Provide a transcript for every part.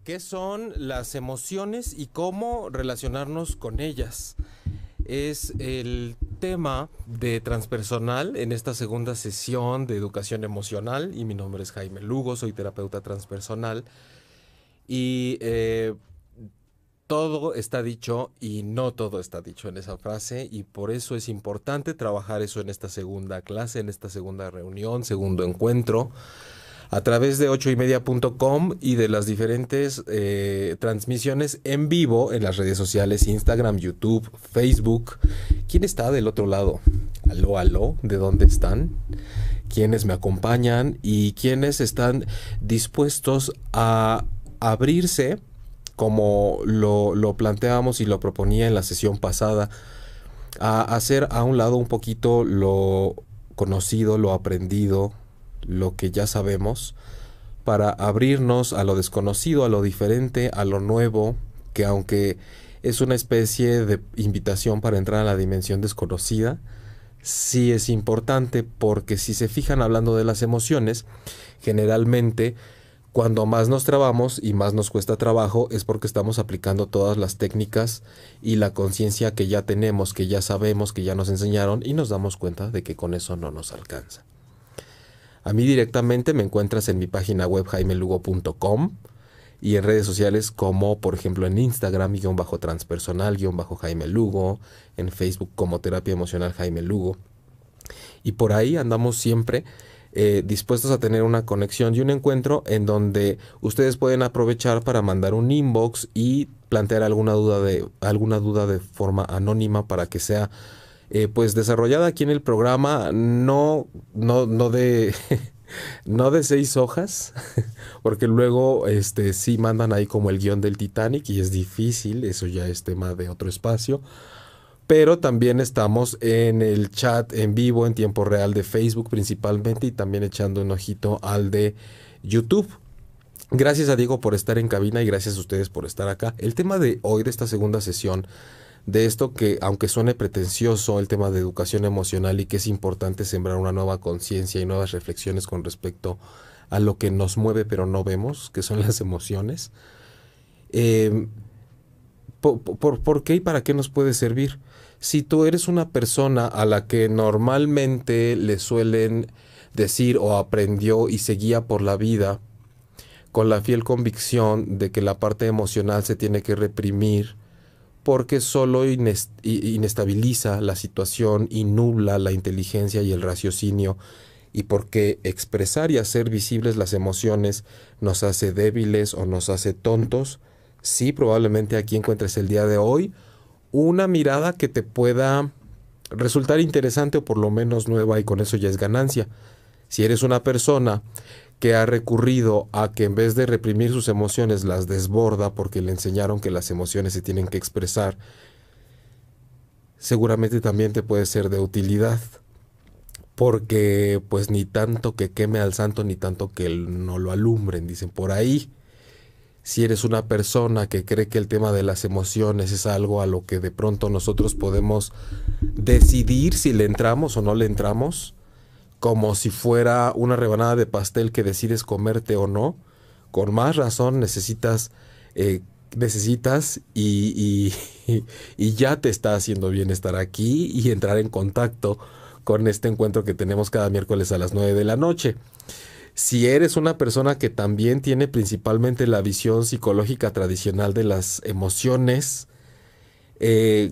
¿Qué son las emociones y cómo relacionarnos con ellas? Es el tema de transpersonal en esta segunda sesión de educación emocional y mi nombre es Jaime Lugo, soy terapeuta transpersonal y todo está dicho y no todo está dicho en esa frase y por eso es importante trabajar eso en esta segunda clase, en esta segunda reunión, segundo encuentro a través de 8ymedia.com y de las diferentes transmisiones en vivo en las redes sociales, Instagram, YouTube, Facebook. ¿Quién está del otro lado? Aló, aló, ¿de dónde están? ¿Quiénes me acompañan? Y quiénes están dispuestos a abrirse, como lo planteábamos y lo proponía en la sesión pasada, a hacer a un lado un poquito lo conocido, lo aprendido, lo que ya sabemos, para abrirnos a lo desconocido, a lo diferente, a lo nuevo, que aunque es una especie de invitación para entrar a la dimensión desconocida, sí es importante porque si se fijan hablando de las emociones, generalmente cuando más nos trabamos y más nos cuesta trabajo es porque estamos aplicando todas las técnicas y la conciencia que ya tenemos, que ya sabemos, que ya nos enseñaron y nos damos cuenta de que con eso no nos alcanza. A mí directamente me encuentras en mi página web jaimelugo.com y en redes sociales como por ejemplo en Instagram _transpersonal_Jaime Lugo, en Facebook como Terapia Emocional Jaime Lugo. Y por ahí andamos siempre dispuestos a tener una conexión y un encuentro en donde ustedes pueden aprovechar para mandar un inbox y plantear alguna duda de forma anónima para que sea pues desarrollada aquí en el programa, no de no de 6 hojas, porque luego sí mandan ahí como el guión del Titanic y es difícil, eso ya es tema de otro espacio. Pero también estamos en el chat en vivo, en tiempo real de Facebook principalmente, y también echando un ojito al de YouTube. Gracias a Diego por estar en cabina y gracias a ustedes por estar acá. El tema de hoy, de esta segunda sesión, de esto que, aunque suene pretencioso, el tema de educación emocional y que es importante sembrar una nueva conciencia y nuevas reflexiones con respecto a lo que nos mueve pero no vemos, que son las emociones. ¿Por qué y para qué nos puede servir? Si tú eres una persona a la que normalmente le suelen decir o aprendió y seguía por la vida con la fiel convicción de que la parte emocional se tiene que reprimir porque solo inestabiliza la situación y nubla la inteligencia y el raciocinio, y porque expresar y hacer visibles las emociones nos hace débiles o nos hace tontos, sí, probablemente aquí encuentres el día de hoy una mirada que te pueda resultar interesante o por lo menos nueva, y con eso ya es ganancia. Si eres una persona que ha recurrido a que en vez de reprimir sus emociones las desborda porque le enseñaron que las emociones se tienen que expresar, seguramente también te puede ser de utilidad, porque pues ni tanto que queme al santo ni tanto que no lo alumbren, dicen por ahí. Si eres una persona que cree que el tema de las emociones es algo a lo que de pronto nosotros podemos decidir si le entramos o no le entramos, como si fuera una rebanada de pastel que decides comerte o no, con más razón necesitas y ya te está haciendo bien estar aquí y entrar en contacto con este encuentro que tenemos cada miércoles a las 9 de la noche. Si eres una persona que también tiene principalmente la visión psicológica tradicional de las emociones,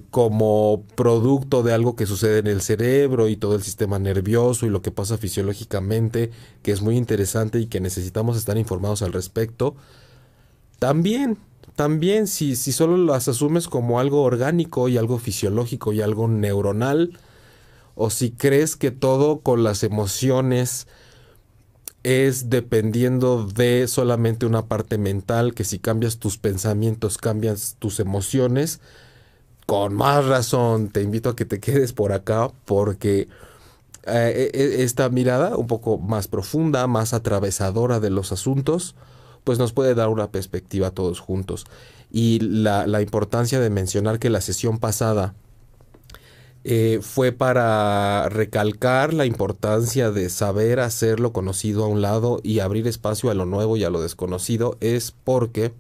como producto de algo que sucede en el cerebro y todo el sistema nervioso y lo que pasa fisiológicamente, que es muy interesante y que necesitamos estar informados al respecto, también si solo las asumes como algo orgánico y algo fisiológico y algo neuronal, o si crees que todo con las emociones es dependiendo de solamente una parte mental, que si cambias tus pensamientos cambias tus emociones, con más razón te invito a que te quedes por acá, porque esta mirada un poco más profunda, más atravesadora de los asuntos, pues nos puede dar una perspectiva a todos juntos. Y la importancia de mencionar que la sesión pasada fue para recalcar la importancia de saber hacer lo conocido a un lado y abrir espacio a lo nuevo y a lo desconocido, es porque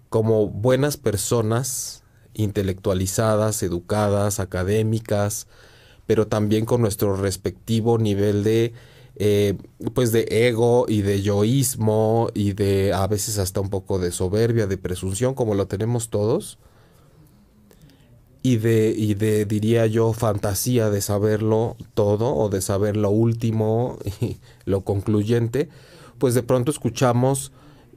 como buenas personas, intelectualizadas, educadas, académicas, pero también con nuestro respectivo nivel de, pues de ego y de yoísmo y de a veces hasta un poco de soberbia, de presunción, como lo tenemos todos, y de diría yo, fantasía de saberlo todo o de saber lo último y lo concluyente, pues de pronto escuchamos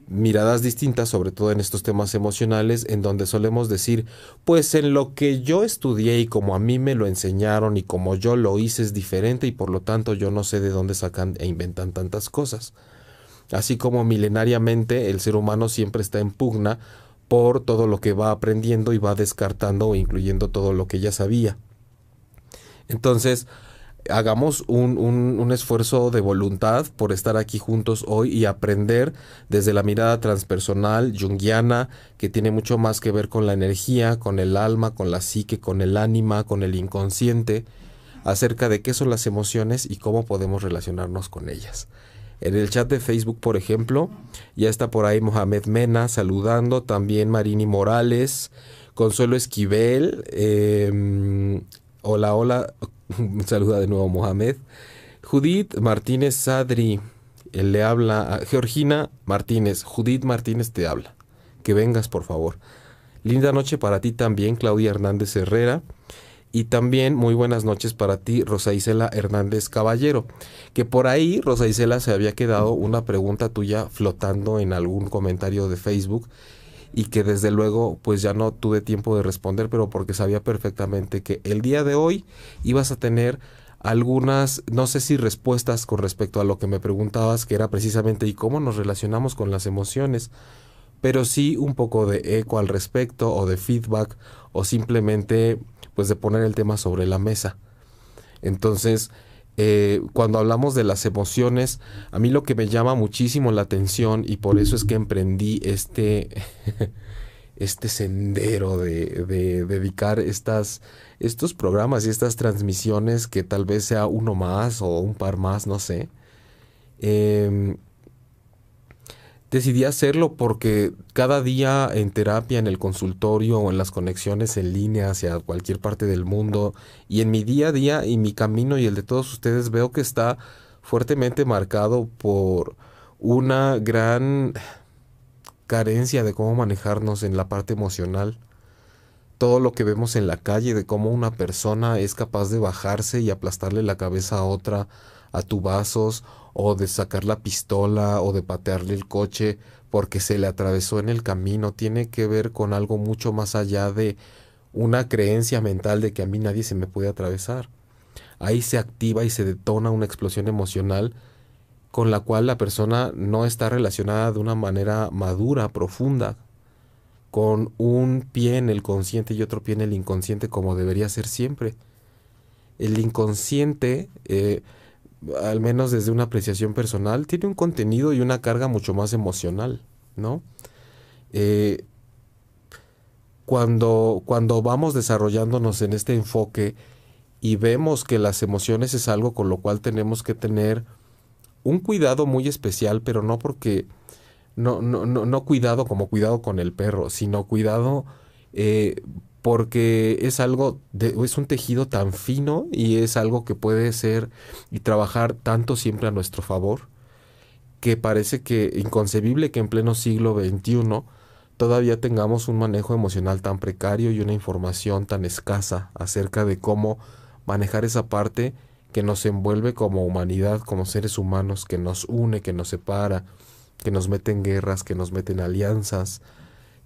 miradas distintas, sobre todo en estos temas emocionales, en donde solemos decir, pues en lo que yo estudié y como a mí me lo enseñaron y como yo lo hice es diferente y por lo tanto yo no sé de dónde sacan e inventan tantas cosas. Así como milenariamente el ser humano siempre está en pugna por todo lo que va aprendiendo y va descartando o incluyendo todo lo que ya sabía. Entonces, hagamos un esfuerzo de voluntad por estar aquí juntos hoy y aprender desde la mirada transpersonal, junguiana, que tiene mucho más que ver con la energía, con el alma, con la psique, con el ánima, con el inconsciente, acerca de qué son las emociones y cómo podemos relacionarnos con ellas. En el chat de Facebook, por ejemplo, ya está por ahí Mohamed Mena saludando, también Marini Morales, Consuelo Esquivel, hola, hola, saluda de nuevo Mohamed. Judith Martínez Sadri, le habla a Georgina Martínez, Judith Martínez te habla, que vengas por favor. Linda noche para ti también, Claudia Hernández Herrera. Y también muy buenas noches para ti, Rosa Isela Hernández Caballero, que por ahí, Rosa Isela, se había quedado una pregunta tuya flotando en algún comentario de Facebook y que desde luego pues ya no tuve tiempo de responder, pero porque sabía perfectamente que el día de hoy ibas a tener algunas, no sé si respuestas con respecto a lo que me preguntabas, que era precisamente ¿y cómo nos relacionamos con las emociones? Pero sí un poco de eco al respecto o de feedback o simplemente pues de poner el tema sobre la mesa. Entonces, cuando hablamos de las emociones, a mí lo que me llama muchísimo la atención y por eso es que emprendí este sendero de dedicar estos programas y estas transmisiones, que tal vez sea uno más o un par más, no sé. Decidí hacerlo porque cada día en terapia, en el consultorio o en las conexiones en línea hacia cualquier parte del mundo y en mi día a día y mi camino y el de todos ustedes veo que está fuertemente marcado por una gran carencia de cómo manejarnos en la parte emocional. Todo lo que vemos en la calle de cómo una persona es capaz de bajarse y aplastarle la cabeza a otra a tubazos, o de sacar la pistola o de patearle el coche porque se le atravesó en el camino, tiene que ver con algo mucho más allá de una creencia mental de que a mí nadie se me puede atravesar. Ahí se activa y se detona una explosión emocional con la cual la persona no está relacionada de una manera madura, profunda, con un pie en el consciente y otro pie en el inconsciente, como debería ser siempre. El inconsciente, al menos desde una apreciación personal, tiene un contenido y una carga mucho más emocional, ¿no? Eh, cuando vamos desarrollándonos en este enfoque y vemos que las emociones es algo con lo cual tenemos que tener un cuidado muy especial, pero no porque no cuidado como cuidado con el perro, sino cuidado porque es es un tejido tan fino y es algo que puede ser y trabajar tanto siempre a nuestro favor, que parece que inconcebible que en pleno siglo XXI todavía tengamos un manejo emocional tan precario y una información tan escasa acerca de cómo manejar esa parte que nos envuelve como humanidad, como seres humanos, que nos une, que nos separa, que nos mete en guerras, que nos mete en alianzas,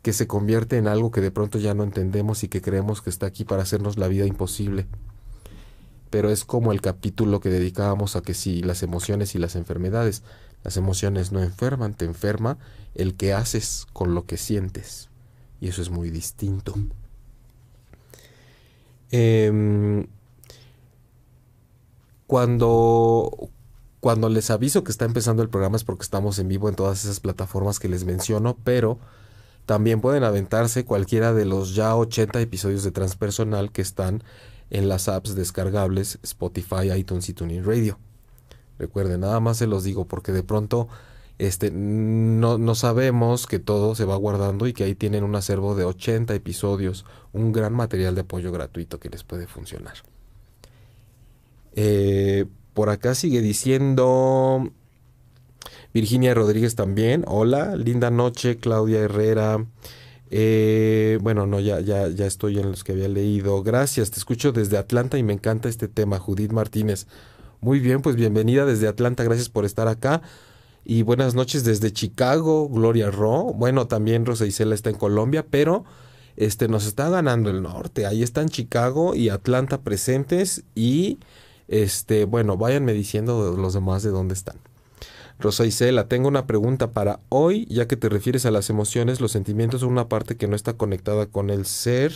que se convierte en algo que de pronto ya no entendemos y que creemos que está aquí para hacernos la vida imposible. Pero es como el capítulo que dedicábamos a que si las emociones y las enfermedades. Las emociones no enferman, te enferma el que haces con lo que sientes. Y eso es muy distinto. Cuando, cuando les aviso que está empezando el programa es porque estamos en vivo en todas esas plataformas que les menciono, pero también pueden aventarse cualquiera de los ya 80 episodios de Transpersonal que están en las apps descargables Spotify, iTunes y TuneIn Radio. Recuerden, nada más se los digo porque de pronto No sabemos que todo se va guardando y que ahí tienen un acervo de 80 episodios, un gran material de apoyo gratuito que les puede funcionar. Por acá sigue diciendo Virginia Rodríguez también. Hola, linda noche, Claudia Herrera. Bueno, no, ya estoy en los que había leído. Gracias, te escucho desde Atlanta y me encanta este tema. Judith Martínez. Muy bien, pues bienvenida desde Atlanta, gracias por estar acá. Y buenas noches desde Chicago, Gloria Ro. Bueno, también Rosa Isela está en Colombia, pero nos está ganando el norte. Ahí están Chicago y Atlanta presentes y bueno, váyanme diciendo los demás de dónde están. Rosa Isela, tengo una pregunta para hoy, ya que te refieres a las emociones, los sentimientos son una parte que no está conectada con el ser.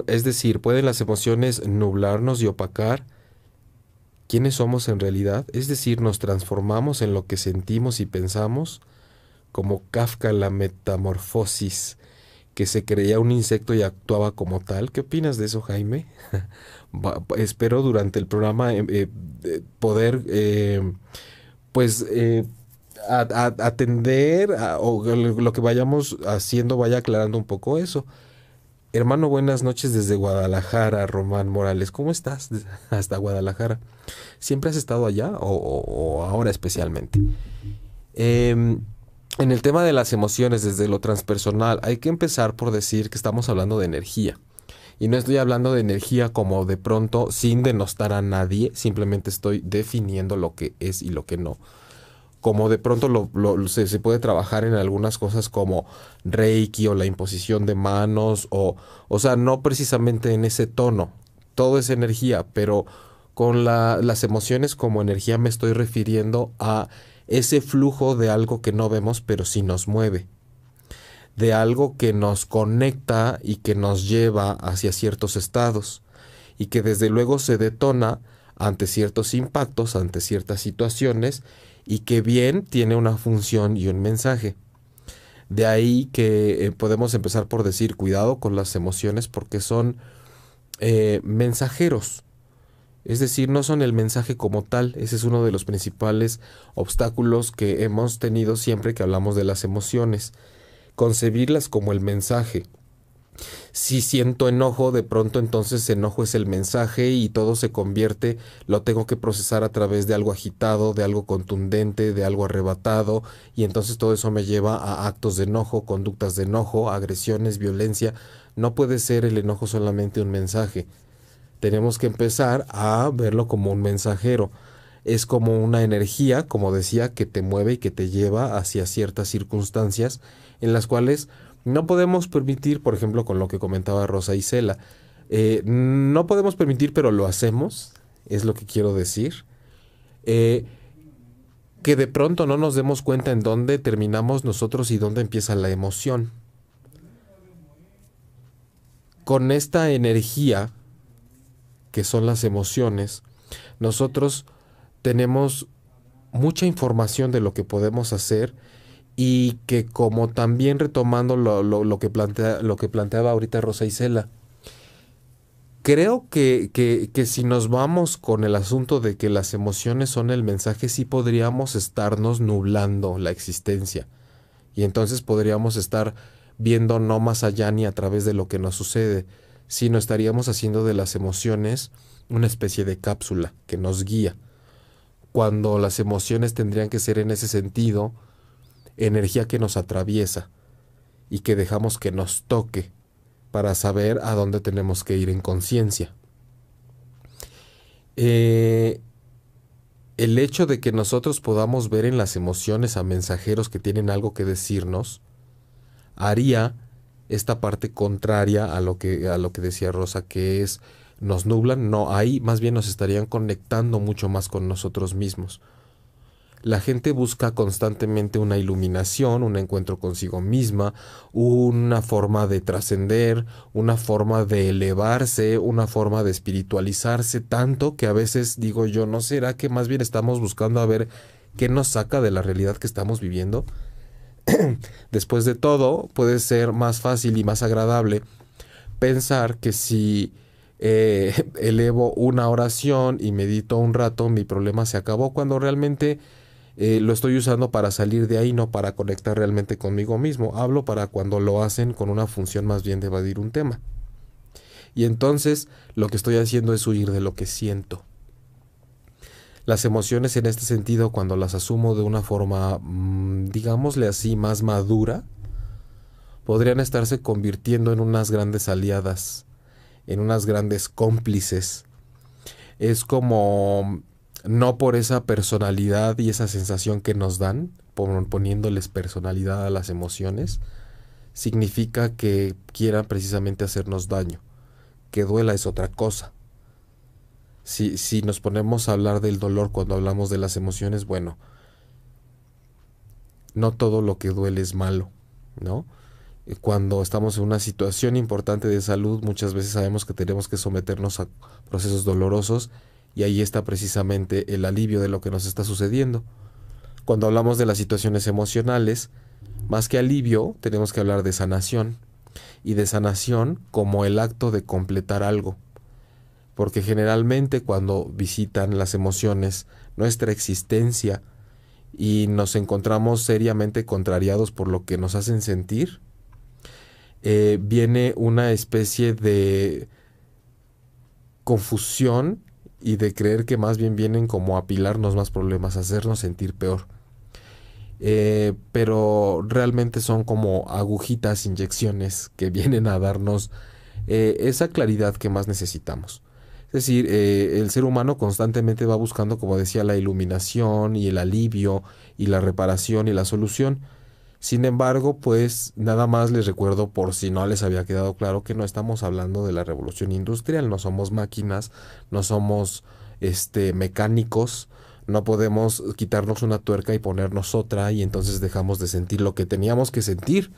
Es decir, ¿pueden las emociones nublarnos y opacar quiénes somos en realidad? Es decir, ¿nos transformamos en lo que sentimos y pensamos? Como Kafka en la Metamorfosis, que se creía un insecto y actuaba como tal. ¿Qué opinas de eso, Jaime? Espero durante el programa poder pues atender o lo que vayamos haciendo vaya aclarando un poco eso. Hermano, buenas noches desde Guadalajara, Román Morales. ¿Cómo estás? Hasta Guadalajara. ¿Siempre has estado allá o ahora especialmente? En el tema de las emociones desde lo transpersonal, hay que empezar por decir que estamos hablando de energía. Y no estoy hablando de energía como de pronto sin denostar a nadie, simplemente estoy definiendo lo que es y lo que no. Como de pronto se puede trabajar en algunas cosas como Reiki o la imposición de manos, o sea, no precisamente en ese tono, todo es energía, pero con las emociones como energía me estoy refiriendo a ese flujo de algo que no vemos pero sí nos mueve, de algo que nos conecta y que nos lleva hacia ciertos estados y que desde luego se detona ante ciertos impactos, ante ciertas situaciones y que bien tiene una función y un mensaje. De ahí que podemos empezar por decir cuidado con las emociones porque son mensajeros. Es decir, no son el mensaje como tal. Ese es uno de los principales obstáculos que hemos tenido siempre que hablamos de las emociones. Concebirlas como el mensaje. Si siento enojo, de pronto entonces enojo es el mensaje y todo se convierte, lo tengo que procesar a través de algo agitado, de algo contundente, de algo arrebatado, y entonces todo eso me lleva a actos de enojo, conductas de enojo, agresiones, violencia. No puede ser el enojo solamente un mensaje. Tenemos que empezar a verlo como un mensajero. Es como una energía, como decía, que te mueve y que te lleva hacia ciertas circunstancias en las cuales no podemos permitir, por ejemplo, con lo que comentaba Rosa Isela, no podemos permitir, pero lo hacemos, es lo que quiero decir, que de pronto no nos demos cuenta en dónde terminamos nosotros y dónde empieza la emoción. Con esta energía, que son las emociones, nosotros tenemos mucha información de lo que podemos hacer y que como también retomando lo que planteaba ahorita Rosa Isela, creo que si nos vamos con el asunto de que las emociones son el mensaje, sí podríamos estarnos nublando la existencia y entonces podríamos estar viendo no más allá ni a través de lo que nos sucede, sino estaríamos haciendo de las emociones una especie de cápsula que nos guía, cuando las emociones tendrían que ser en ese sentido energía que nos atraviesa y que dejamos que nos toque para saber a dónde tenemos que ir en conciencia. El hecho de que nosotros podamos ver en las emociones a mensajeros que tienen algo que decirnos haría esta parte contraria a lo que decía Rosa, que es nos nublan. No, ahí más bien nos estarían conectando mucho más con nosotros mismos. La gente busca constantemente una iluminación, un encuentro consigo misma, una forma de trascender, una forma de elevarse, una forma de espiritualizarse, tanto que a veces digo yo, ¿no será que más bien estamos buscando a ver qué nos saca de la realidad que estamos viviendo? Después de todo, puede ser más fácil y más agradable pensar que si elevo una oración y medito un rato, mi problema se acabó, cuando realmente lo estoy usando para salir de ahí, no para conectar realmente conmigo mismo. Hablo para cuando lo hacen con una función más bien de evadir un tema. Y entonces lo que estoy haciendo es huir de lo que siento. Las emociones en este sentido, cuando las asumo de una forma, digámosle así, más madura, podrían estarse convirtiendo en unas grandes aliadas, en unas grandes cómplices. Es como, no por esa personalidad y esa sensación que nos dan, poniéndoles personalidad a las emociones, significa que quieran precisamente hacernos daño. Que duela es otra cosa. Si nos ponemos a hablar del dolor cuando hablamos de las emociones, bueno, no todo lo que duele es malo, ¿no? Cuando estamos en una situación importante de salud, muchas veces sabemos que tenemos que someternos a procesos dolorosos y ahí está precisamente el alivio de lo que nos está sucediendo. Cuando hablamos de las situaciones emocionales, más que alivio, tenemos que hablar de sanación, y de sanación como el acto de completar algo. Porque generalmente cuando visitan las emociones nuestra existencia y nos encontramos seriamente contrariados por lo que nos hacen sentir, viene una especie de confusión y de creer que más bien vienen como a apilarnos más problemas, a hacernos sentir peor. Pero realmente son como agujitas, inyecciones que vienen a darnos esa claridad que más necesitamos. Es decir, el ser humano constantemente va buscando, como decía, la iluminación y el alivio y la reparación y la solución. Sin embargo, pues nada más les recuerdo, por si no les había quedado claro, que no estamos hablando de la revolución industrial, no somos máquinas, no somos mecánicos, no podemos quitarnos una tuerca y ponernos otra y entonces dejamos de sentir lo que teníamos que sentir.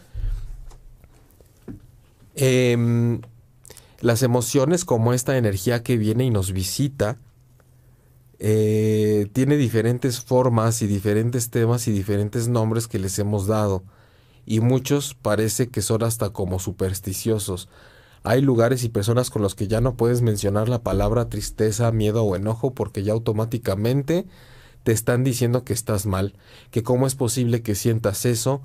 Las emociones, como esta energía que viene y nos visita, tiene diferentes formas y diferentes temas y diferentes nombres que les hemos dado, y muchos parece que son hasta como supersticiosos. Hay lugares y personas con los que ya no puedes mencionar la palabra tristeza, miedo o enojo porque ya automáticamente te están diciendo que estás mal, que cómo es posible que sientas eso,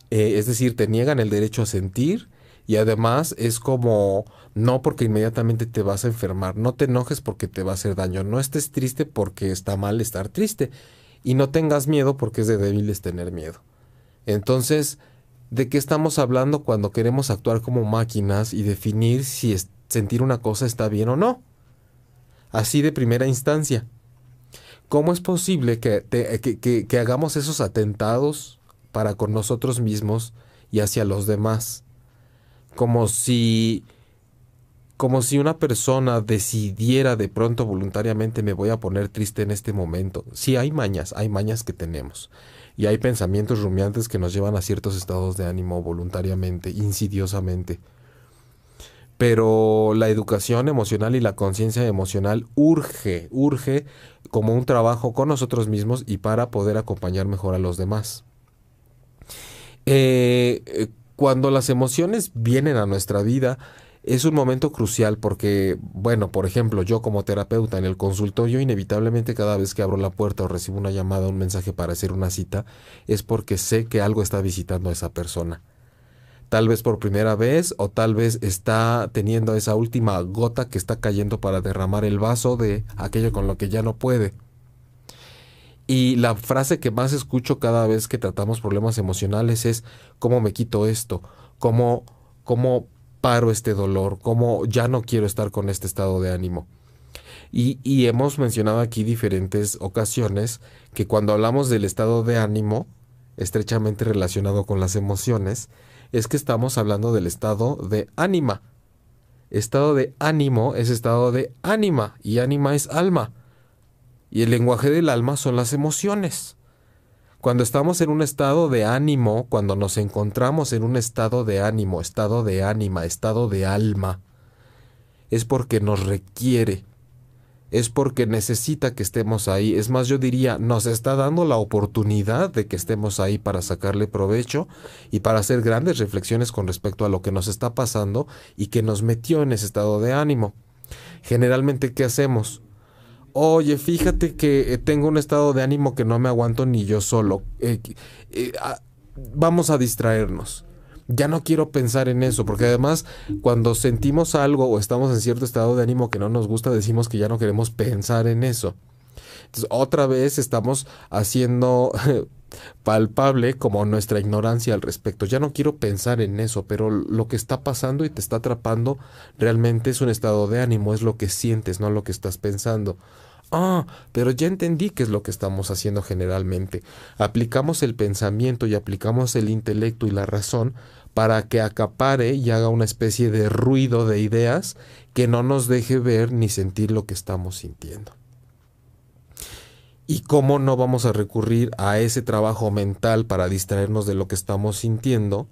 es decir, te niegan el derecho a sentir. Y además es como, no porque inmediatamente te vas a enfermar, no te enojes porque te va a hacer daño, no estés triste porque está mal estar triste, y no tengas miedo porque es de débiles tener miedo. Entonces, ¿de qué estamos hablando cuando queremos actuar como máquinas y definir si sentir una cosa está bien o no? Así de primera instancia. ¿Cómo es posible que hagamos esos atentados para con nosotros mismos y hacia los demás? Como si una persona decidiera de pronto voluntariamente, me voy a poner triste en este momento. Sí, hay mañas que tenemos. Y hay pensamientos rumiantes que nos llevan a ciertos estados de ánimo voluntariamente, insidiosamente. Pero la educación emocional y la conciencia emocional urge como un trabajo con nosotros mismos y para poder acompañar mejor a los demás. Cuando las emociones vienen a nuestra vida, es un momento crucial porque, bueno, por ejemplo, yo como terapeuta en el consultorio, inevitablemente cada vez que abro la puerta o recibo una llamada, un mensaje para hacer una cita, es porque sé que algo está visitando a esa persona. Tal vez por primera vez, o tal vez está teniendo esa última gota que está cayendo para derramar el vaso de aquello con lo que ya no puede. Y la frase que más escucho cada vez que tratamos problemas emocionales es: ¿cómo me quito esto? ¿Cómo paro este dolor? ¿Cómo ya no quiero estar con este estado de ánimo? Y hemos mencionado aquí diferentes ocasiones que cuando hablamos del estado de ánimo, estrechamente relacionado con las emociones, es que estamos hablando del estado de ánima. Estado de ánimo es estado de ánima, y ánima es alma. Y el lenguaje del alma son las emociones. Cuando estamos en un estado de ánimo, cuando nos encontramos en un estado de ánimo, estado de ánima, estado de alma, es porque nos requiere, es porque necesita que estemos ahí. Es más, yo diría, nos está dando la oportunidad de que estemos ahí para sacarle provecho y para hacer grandes reflexiones con respecto a lo que nos está pasando y que nos metió en ese estado de ánimo. Generalmente, ¿qué hacemos? Oye, fíjate que tengo un estado de ánimo que no me aguanto ni yo solo. Eh, ah, Vamos a distraernos. Ya no quiero pensar en eso, porque además cuando sentimos algo o estamos en cierto estado de ánimo que no nos gusta, decimos que ya no queremos pensar en eso. Entonces, otra vez estamos haciendo palpable como nuestra ignorancia al respecto. Ya no quiero pensar en eso, pero lo que está pasando y te está atrapando realmente es un estado de ánimo, es lo que sientes, no lo que estás pensando. Ah, pero ya entendí qué es lo que estamos haciendo generalmente. Aplicamos el pensamiento y aplicamos el intelecto y la razón para que acapare y haga una especie de ruido de ideas que no nos deje ver ni sentir lo que estamos sintiendo. ¿Y cómo no vamos a recurrir a ese trabajo mental para distraernos de lo que estamos sintiendo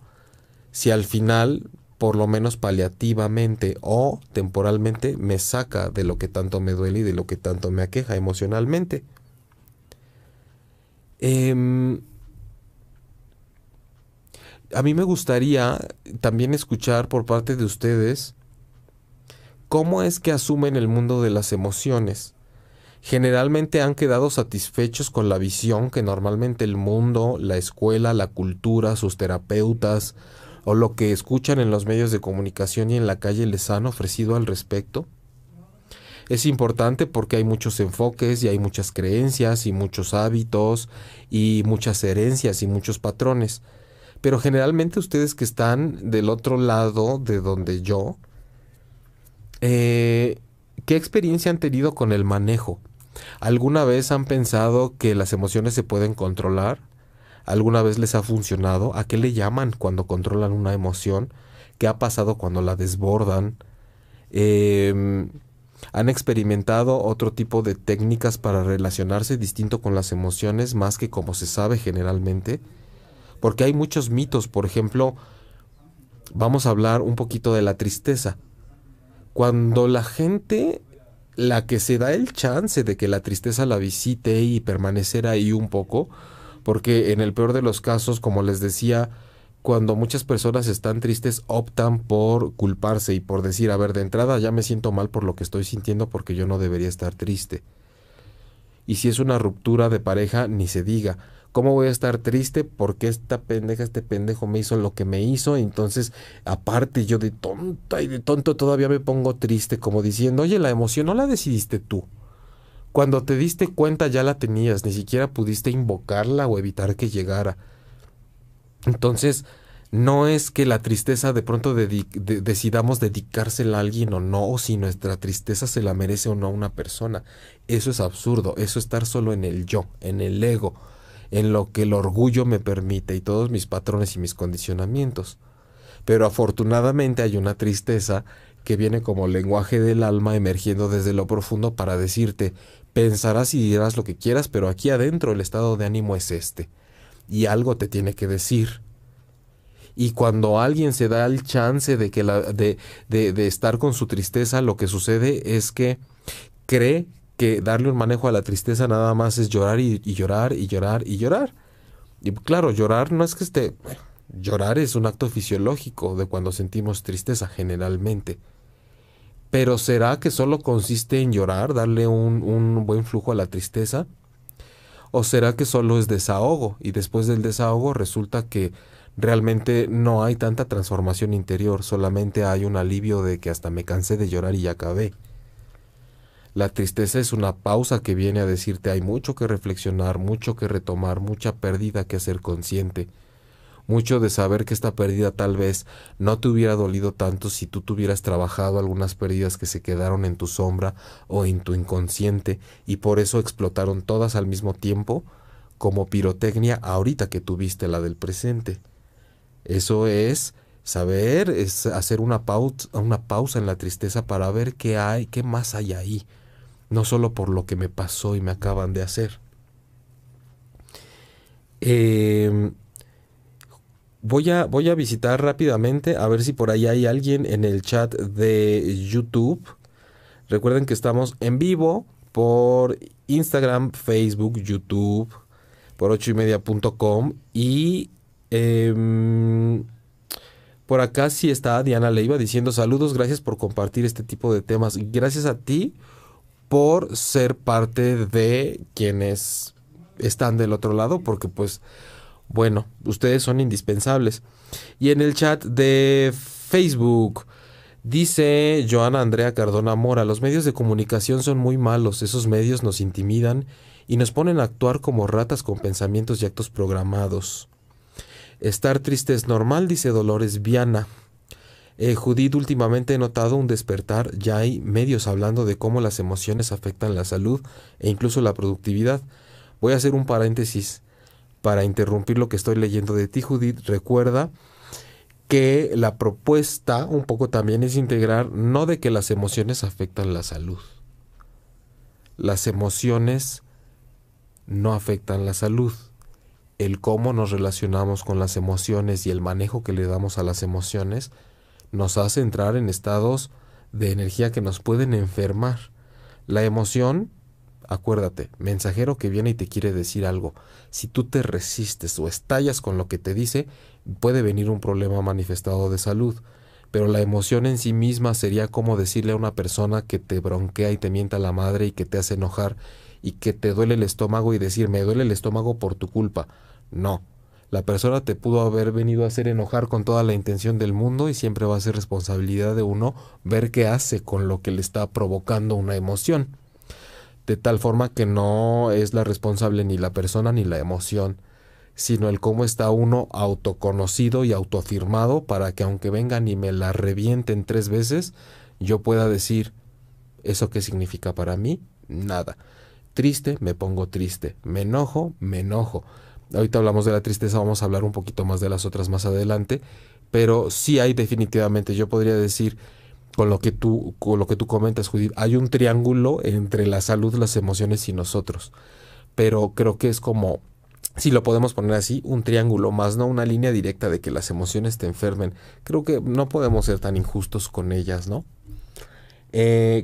si al final, por lo menos paliativamente o temporalmente, me saca de lo que tanto me duele y de lo que tanto me aqueja emocionalmente? Em, a mí me gustaría también escuchar por parte de ustedes cómo es que asumen el mundo de las emociones. Generalmente han quedado satisfechos con la visión que normalmente el mundo, la escuela, la cultura, sus terapeutas o lo que escuchan en los medios de comunicación y en la calle les han ofrecido al respecto. Es importante porque hay muchos enfoques y hay muchas creencias y muchos hábitos y muchas herencias y muchos patrones. Pero generalmente ustedes que están del otro lado de donde yo, ¿qué experiencia han tenido con el manejo? ¿Alguna vez han pensado que las emociones se pueden controlar? ¿Alguna vez les ha funcionado? ¿A qué le llaman cuando controlan una emoción? ¿Qué ha pasado cuando la desbordan? Eh, ¿Han experimentado otro tipo de técnicas para relacionarse distinto con las emociones más que como se sabe generalmente? Porque hay muchos mitos, por ejemplo, vamos a hablar un poquito de la tristeza. Cuando la gente, la que se da el chance de que la tristeza la visite y permanecer ahí un poco, porque en el peor de los casos, como les decía, cuando muchas personas están tristes optan por culparse y por decir, a ver, de entrada ya me siento mal por lo que estoy sintiendo porque yo no debería estar triste. Y si es una ruptura de pareja, ni se diga. ¿Cómo voy a estar triste? Porque esta pendeja, este pendejo me hizo lo que me hizo. Entonces, aparte yo de tonta y de tonto todavía me pongo triste, como diciendo, oye, la emoción no la decidiste tú. Cuando te diste cuenta ya la tenías, ni siquiera pudiste invocarla o evitar que llegara. Entonces, no es que la tristeza de pronto decidamos dedicársela a alguien o no, o si nuestra tristeza se la merece o no a una persona. Eso es absurdo, eso es estar solo en el yo, en el ego, en lo que el orgullo me permite y todos mis patrones y mis condicionamientos. Pero afortunadamente hay una tristeza que viene como lenguaje del alma emergiendo desde lo profundo para decirte, pensarás y dirás lo que quieras, pero aquí adentro el estado de ánimo es este. Y algo te tiene que decir. Y cuando alguien se da el chance de que de estar con su tristeza, lo que sucede es que cree que darle un manejo a la tristeza nada más es llorar y llorar y llorar y llorar. Y claro, llorar no es que esté... Llorar es un acto fisiológico de cuando sentimos tristeza generalmente. Pero ¿será que solo consiste en llorar, darle un buen flujo a la tristeza? ¿O será que solo es desahogo y después del desahogo resulta que realmente no hay tanta transformación interior, solamente hay un alivio de que hasta me cansé de llorar y ya acabé? La tristeza es una pausa que viene a decirte hay mucho que reflexionar, mucho que retomar, mucha pérdida que hacer consciente, mucho de saber que esta pérdida tal vez no te hubiera dolido tanto si tú tuvieras trabajado algunas pérdidas que se quedaron en tu sombra o en tu inconsciente y por eso explotaron todas al mismo tiempo como pirotecnia ahorita que tuviste la del presente. Eso es saber, es hacer una pausa en la tristeza para ver qué hay, qué más hay ahí, no solo por lo que me pasó y me acaban de hacer. Eh, voy a visitar rápidamente a ver si por ahí hay alguien en el chat de YouTube. Recuerden que estamos en vivo por Instagram, Facebook, YouTube, por 8ymedia.com y Por acá sí está Diana Leiva diciendo saludos, gracias por compartir este tipo de temas. Gracias a ti por ser parte de quienes están del otro lado, porque pues, bueno, ustedes son indispensables. Y en el chat de Facebook dice Joana Andrea Cardona Mora, los medios de comunicación son muy malos, esos medios nos intimidan y nos ponen a actuar como ratas con pensamientos y actos programados. Estar triste es normal, dice Dolores Viana. Judith, últimamente he notado un despertar, ya hay medios hablando de cómo las emociones afectan la salud e incluso la productividad. Voy a hacer un paréntesis para interrumpir lo que estoy leyendo de ti, Judith. Recuerda que la propuesta un poco también es integrar no de que las emociones afectan la salud. Las emociones no afectan la salud. El cómo nos relacionamos con las emociones y el manejo que le damos a las emociones nos hace entrar en estados de energía que nos pueden enfermar. La emoción, acuérdate, mensajero que viene y te quiere decir algo. Si tú te resistes o estallas con lo que te dice, puede venir un problema manifestado de salud. Pero la emoción en sí misma sería como decirle a una persona que te bronquea y te mienta la madre y que te hace enojar y que te duele el estómago y decir, me duele el estómago por tu culpa. No. La persona te pudo haber venido a hacer enojar con toda la intención del mundo y siempre va a ser responsabilidad de uno ver qué hace con lo que le está provocando una emoción. De tal forma que no es la responsable ni la persona ni la emoción, sino el cómo está uno autoconocido y autoafirmado para que aunque vengan y me la revienten 3 veces, yo pueda decir, ¿eso qué significa para mí? Nada. Triste, me pongo triste. Me enojo, me enojo. Ahorita hablamos de la tristeza, vamos a hablar un poquito más de las otras más adelante, pero sí hay definitivamente, yo podría decir, con lo que tú comentas, Judith, hay un triángulo entre la salud, las emociones y nosotros, pero creo que es como, si lo podemos poner así, un triángulo más, no una línea directa de que las emociones te enfermen. Creo que no podemos ser tan injustos con ellas, ¿no?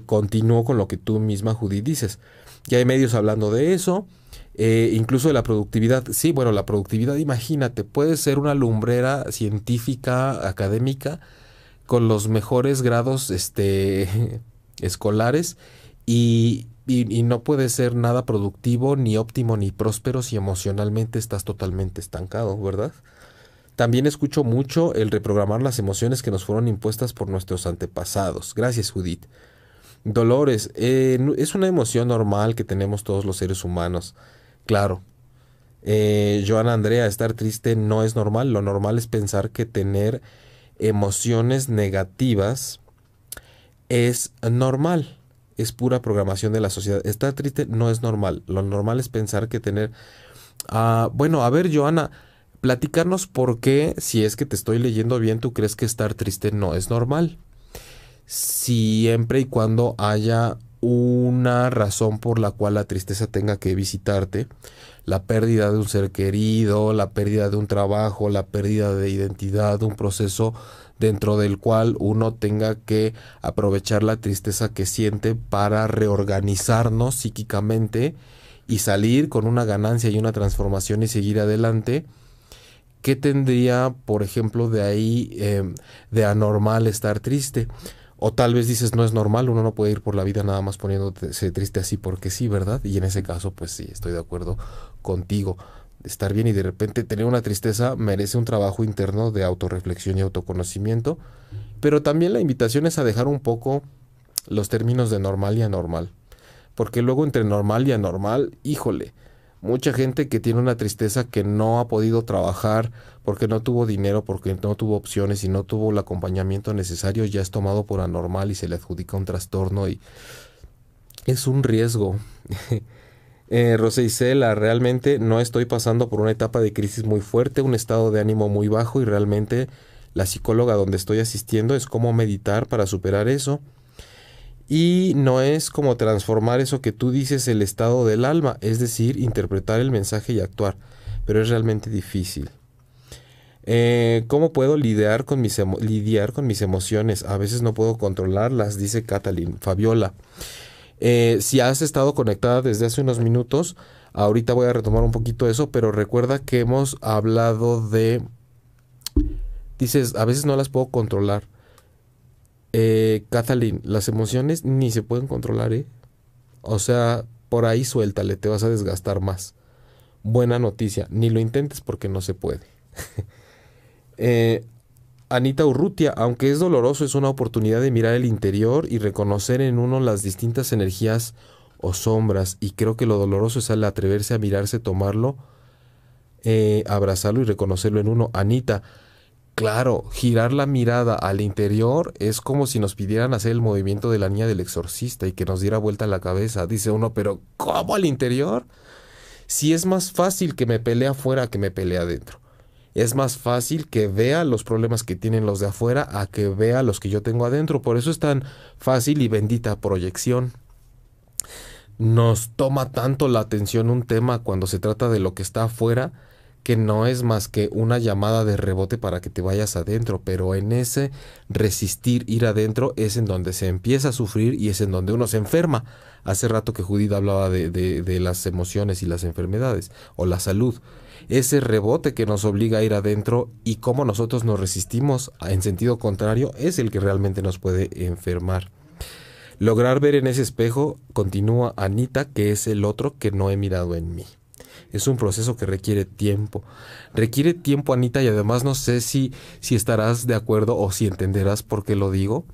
Continúo con lo que tú misma, Judith, dices. Ya hay medios hablando de eso. Incluso de la productividad. Sí, bueno, la productividad, imagínate, puede ser una lumbrera científica, académica, con los mejores grados escolares y no puede ser nada productivo, ni óptimo, ni próspero si emocionalmente estás totalmente estancado, ¿verdad? También escucho mucho el reprogramar las emociones que nos fueron impuestas por nuestros antepasados. Gracias, Judith. Dolores, es una emoción normal que tenemos todos los seres humanos. Claro. Joana Andrea, estar triste no es normal. Lo normal es pensar que tener emociones negativas es normal. Es pura programación de la sociedad. Estar triste no es normal. Lo normal es pensar que tener... bueno, a ver, Joana, platicarnos por qué, si es que te estoy leyendo bien, tú crees que estar triste no es normal. Siempre y cuando haya una razón por la cual la tristeza tenga que visitarte, la pérdida de un ser querido, la pérdida de un trabajo, la pérdida de identidad, un proceso dentro del cual uno tenga que aprovechar la tristeza que siente para reorganizarnos psíquicamente y salir con una ganancia y una transformación y seguir adelante. ¿Qué tendría, por ejemplo, de ahí de anormal estar triste? O tal vez dices, no es normal, uno no puede ir por la vida nada más poniéndose triste así porque sí, ¿verdad? Y en ese caso, pues sí, estoy de acuerdo contigo. Estar bien y de repente tener una tristeza merece un trabajo interno de autorreflexión y autoconocimiento, pero también la invitación es a dejar un poco los términos de normal y anormal, porque luego entre normal y anormal, híjole, mucha gente que tiene una tristeza que no ha podido trabajar porque no tuvo dinero, porque no tuvo opciones y no tuvo el acompañamiento necesario, ya es tomado por anormal y se le adjudica un trastorno y es un riesgo. Rosa Isela, realmente no estoy pasando por una etapa de crisis muy fuerte, un estado de ánimo muy bajo y realmente la psicóloga donde estoy asistiendo es cómo meditar para superar eso. Y no es como transformar eso que tú dices el estado del alma, es decir, interpretar el mensaje y actuar, pero es realmente difícil. ¿Cómo puedo lidiar con mis emociones? A veces no puedo controlarlas, dice Catalin. Fabiola, si has estado conectada desde hace unos minutos, ahorita voy a retomar un poquito eso, pero recuerda que hemos hablado de Dices, a veces no las puedo controlar. Kathleen, las emociones ni se pueden controlar, ¿eh? O sea, por ahí suéltale, te vas a desgastar más. Buena noticia, ni lo intentes porque no se puede. Eh, Anita Urrutia, aunque es doloroso, es una oportunidad de mirar el interior y reconocer en uno las distintas energías o sombras. Y creo que lo doloroso es al atreverse a mirarse, tomarlo, abrazarlo y reconocerlo en uno. Anita, claro, girar la mirada al interior es como si nos pidieran hacer el movimiento de la niña del exorcista y que nos diera vuelta la cabeza. Dice uno, pero ¿cómo al interior? Si es más fácil que me pelee afuera que me pelee adentro. Es más fácil que vea los problemas que tienen los de afuera a que vea los que yo tengo adentro. Por eso es tan fácil y bendita proyección. Nos toma tanto la atención un tema cuando se trata de lo que está afuera, que no es más que una llamada de rebote para que te vayas adentro, pero en ese resistir ir adentro es en donde se empieza a sufrir y es en donde uno se enferma. Hace rato que Judith hablaba de las emociones y las enfermedades, o la salud. Ese rebote que nos obliga a ir adentro y cómo nosotros nos resistimos en sentido contrario es el que realmente nos puede enfermar. Lograr ver en ese espejo, continúa Anita, que es el otro que no he mirado en mí. Es un proceso que requiere tiempo. Requiere tiempo, Anita, y además no sé si estarás de acuerdo o si entenderás por qué lo digo.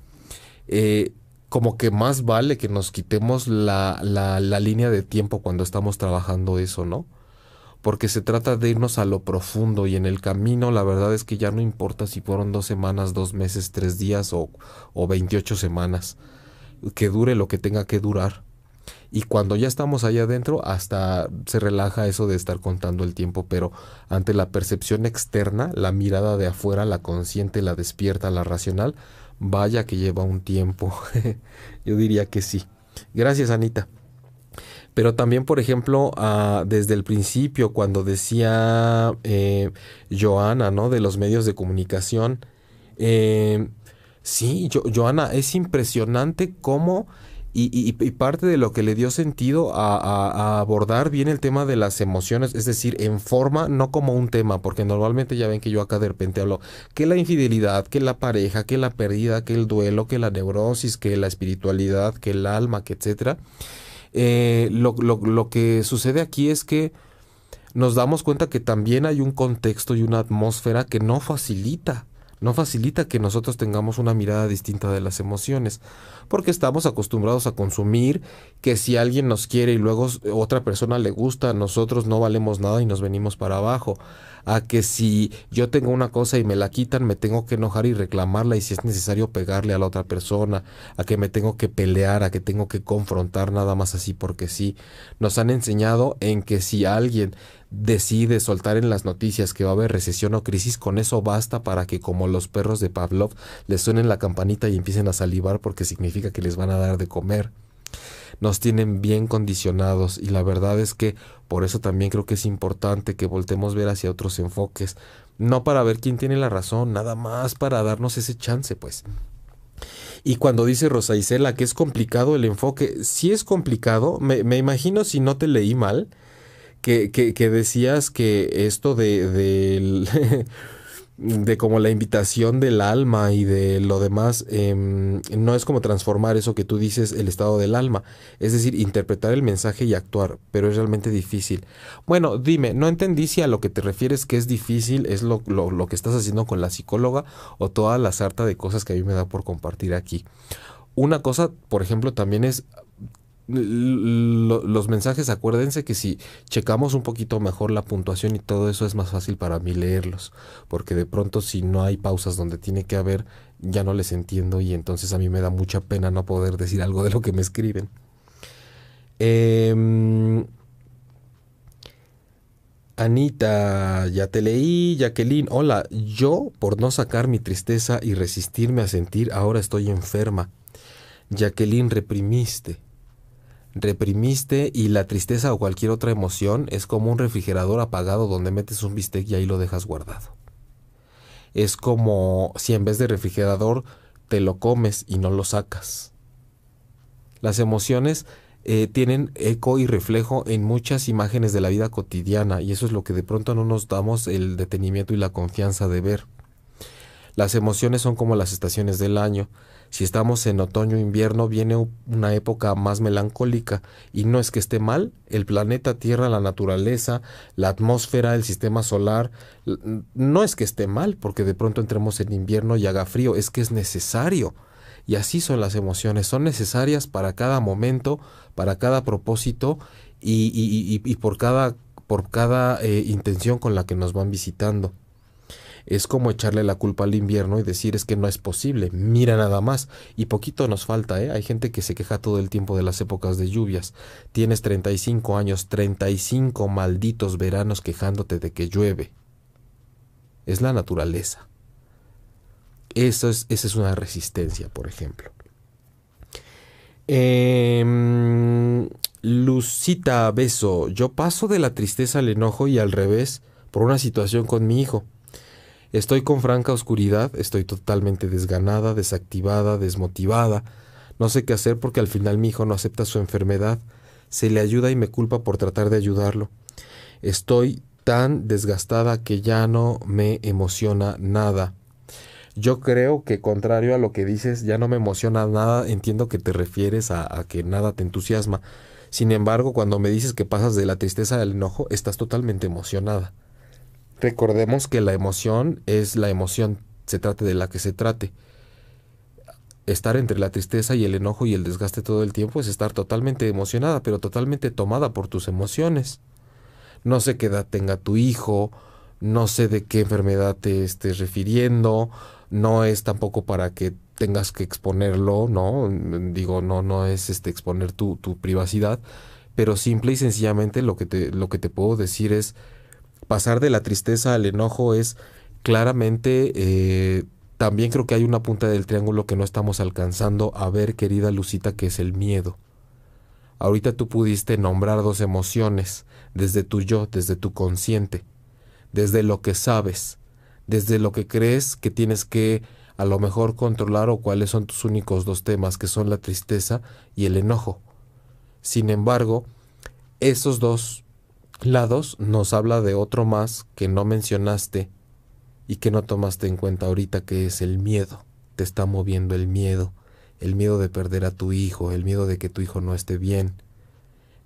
Como que más vale que nos quitemos la línea de tiempo cuando estamos trabajando eso, ¿no? Porque se trata de irnos a lo profundo y en el camino la verdad es que ya no importa si fueron 2 semanas, 2 meses, 3 días o 28 semanas. Que dure lo que tenga que durar. Y cuando ya estamos allá adentro, hasta se relaja eso de estar contando el tiempo, pero ante la percepción externa, la mirada de afuera, la consciente, la despierta, la racional, vaya que lleva un tiempo. Yo diría que sí. Gracias, Anita. Pero también, por ejemplo, desde el principio, cuando decía Joana, ¿no? De los medios de comunicación, sí, Joana, es impresionante cómo y parte de lo que le dio sentido a abordar bien el tema de las emociones, es decir, en forma, no como un tema, porque normalmente ya ven que yo acá de repente hablo que la infidelidad, que la pareja, que la pérdida, que el duelo, que la neurosis, que la espiritualidad, que el alma, que etcétera. Lo que sucede aquí es que nos damos cuenta que también hay un contexto y una atmósfera que no facilita que nosotros tengamos una mirada distinta de las emociones, porque estamos acostumbrados a consumir, que si alguien nos quiere y luego otra persona le gusta, nosotros no valemos nada y nos venimos para abajo, a que si yo tengo una cosa y me la quitan, me tengo que enojar y reclamarla y si es necesario pegarle a la otra persona, a que me tengo que pelear, a que tengo que confrontar nada más así porque sí. Nos han enseñado en que si alguien decide soltar en las noticias que va a haber recesión o crisis, con eso basta para que como los perros de Pavlov les suenen la campanita y empiecen a salivar porque significa que les van a dar de comer. Nos tienen bien condicionados y la verdad es que por eso también creo que es importante que voltemos a ver hacia otros enfoques, no para ver quién tiene la razón, nada más para darnos ese chance, pues. Y cuando dice Rosa Isela que es complicado el enfoque, sí es complicado, me imagino si no te leí mal, que decías que esto de como la invitación del alma y de lo demás, no es como transformar eso que tú dices, el estado del alma, es decir, interpretar el mensaje y actuar, pero es realmente difícil. Bueno, dime, no entendí si a lo que te refieres que es difícil es lo que estás haciendo con la psicóloga o toda la sarta de cosas que a mí me da por compartir aquí. Una cosa, por ejemplo, también es los mensajes, acuérdense que si checamos un poquito mejor la puntuación y todo eso es más fácil para mí leerlos, porque de pronto si no hay pausas donde tiene que haber, ya no les entiendo y entonces a mí me da mucha pena no poder decir algo de lo que me escriben. Anita, ya te leí. Jacqueline, hola, yo por no sacar mi tristeza y resistirme a sentir, ahora estoy enferma. Jacqueline, reprimiste y la tristeza o cualquier otra emoción es como un refrigerador apagado donde metes un bistec y ahí lo dejas guardado. Es como si en vez de refrigerador te lo comes y no lo sacas. Las emociones tienen eco y reflejo en muchas imágenes de la vida cotidiana y eso es lo que de pronto no nos damos el detenimiento y la confianza de ver. Las emociones son como las estaciones del año. Si estamos en otoño o invierno, viene una época más melancólica. Y no es que esté mal, el planeta Tierra, la naturaleza, la atmósfera, el sistema solar, no es que esté mal, porque de pronto entremos en invierno y haga frío, es que es necesario. Y así son las emociones, son necesarias para cada momento, para cada propósito y por cada intención con la que nos van visitando. Es como echarle la culpa al invierno y decir es que no es posible, mira nada más. Y poquito nos falta, ¿eh? Hay gente que se queja todo el tiempo de las épocas de lluvias. Tienes 35 años, 35 malditos veranos quejándote de que llueve. Es la naturaleza. Esa es una resistencia, por ejemplo. Lucita, beso. Yo paso de la tristeza al enojo y al revés por una situación con mi hijo. Estoy con franca oscuridad, estoy totalmente desganada, desactivada, desmotivada. No sé qué hacer porque al final mi hijo no acepta su enfermedad. Se le ayuda y me culpa por tratar de ayudarlo. Estoy tan desgastada que ya no me emociona nada. Yo creo que contrario a lo que dices, ya no me emociona nada, entiendo que te refieres a que nada te entusiasma. Sin embargo, cuando me dices que pasas de la tristeza al enojo, estás totalmente emocionada. Recordemos que la emoción es la emoción, se trate de la que se trate. Estar entre la tristeza y el enojo y el desgaste todo el tiempo es estar totalmente emocionada, pero totalmente tomada por tus emociones. No sé qué edad tenga tu hijo, no sé de qué enfermedad te estés refiriendo, no es tampoco para que tengas que exponerlo, ¿no? Digo, no es exponer tu privacidad, pero simple y sencillamente lo que te puedo decir es pasar de la tristeza al enojo es claramente, también creo que hay una punta del triángulo que no estamos alcanzando a ver, querida Lucita, que es el miedo. Ahorita tú pudiste nombrar dos emociones, desde tu yo, desde tu consciente, desde lo que sabes, desde lo que crees que tienes que a lo mejor controlar o cuáles son tus únicos dos temas, que son la tristeza y el enojo. Sin embargo, esos dos lados nos habla de otro más que no mencionaste y que no tomaste en cuenta ahorita, que es el miedo. Te está moviendo el miedo de perder a tu hijo, el miedo de que tu hijo no esté bien.